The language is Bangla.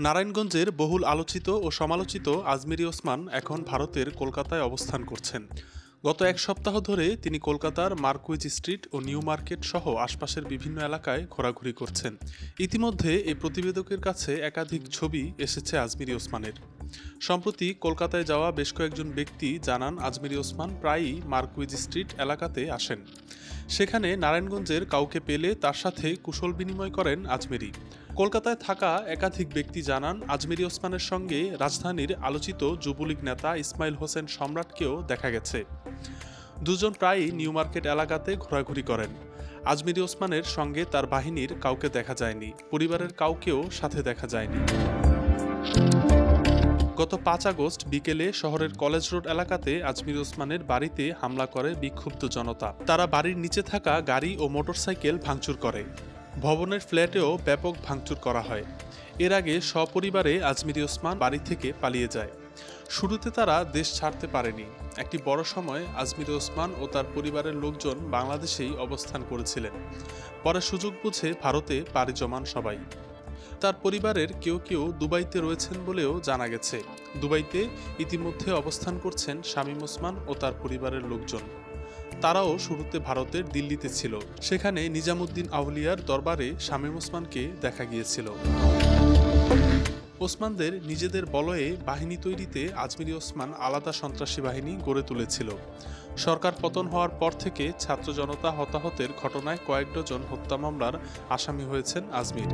নারায়ণগঞ্জের বহুল আলোচিত ও সমালোচিত আজমিরি ওসমান এখন ভারতের কলকাতায় অবস্থান করছেন। গত এক সপ্তাহ ধরে তিনি কলকাতার মার্কুইজ স্ট্রিট ও নিউ মার্কেট সহ আশপাশের বিভিন্ন এলাকায় ঘোরাঘুরি করছেন। ইতিমধ্যে এই প্রতিবেদকের কাছে একাধিক ছবি এসেছে আজমিরি ওসমানের। সম্প্রতি কলকাতায় যাওয়া বেশ কয়েকজন ব্যক্তি জানান আজমিরি ওসমান প্রায়ই মার্কুইজ স্ট্রিট এলাকাতে আসেন। সেখানে নারায়ণগঞ্জের কাউকে পেলে তার সাথে কুশল বিনিময় করেন আজমেরি। কলকাতায় থাকা একাধিক ব্যক্তি জানান আজমিরি ওসমানের সঙ্গে রাজধানীর আলোচিত যুবলীগ নেতা ইসমাইল হোসেন সম্রাটকেও দেখা গেছে। দুজন প্রায়ই নিউ মার্কেট এলাকাতে ঘোরাঘুরি করেন। আজমিরি ওসমানের সঙ্গে তার বাহিনীর কাউকে দেখা যায়নি, পরিবারের কাউকেও সাথে দেখা যায়নি। গত ৫ আগস্ট বিকেলে শহরের কলেজ রোড এলাকাতে আজমিরি ওসমানের বাড়িতে হামলা করে বিক্ষুব্ধ জনতা। তারা বাড়ির নিচে থাকা গাড়ি ও মোটরসাইকেল ভাঙচুর করে। ভবনের ফ্ল্যাটেও ব্যাপক ভাঙচুর করা হয়। এর আগে সপরিবারে আজমিরি ওসমান বাড়ি থেকে পালিয়ে যায়। শুরুতে তারা দেশ ছাড়তে পারেনি। একটি বড় সময় আজমিরি ওসমান ও তার পরিবারের লোকজন বাংলাদেশেই অবস্থান করেছিলেন। পরে সুযোগ বুঝে ভারতে পাড়ি জমান সবাই। তার পরিবারের কেউ কেউ দুবাইতে রয়েছেন বলেও জানা গেছে। দুবাইতে ইতিমধ্যে অবস্থান করছেন শামীম ওসমান ও তার পরিবারের লোকজন। তারাও শুরুতে ভারতের দিল্লিতে ছিল। সেখানে নিজামুদ্দিন আউলিয়ার দরবারে শামীম ওসমানকে দেখা গিয়েছিল। ওসমানদের নিজেদের বলয়ে বাহিনী তৈরিতে আজমিরি ওসমান আলাদা সন্ত্রাসী বাহিনী গড়ে তুলেছিল। সরকার পতন হওয়ার পর থেকে ছাত্র জনতা হতাহতের ঘটনায় কয়েক ডজন হত্যা মামলার আসামি হয়েছেন আজমির।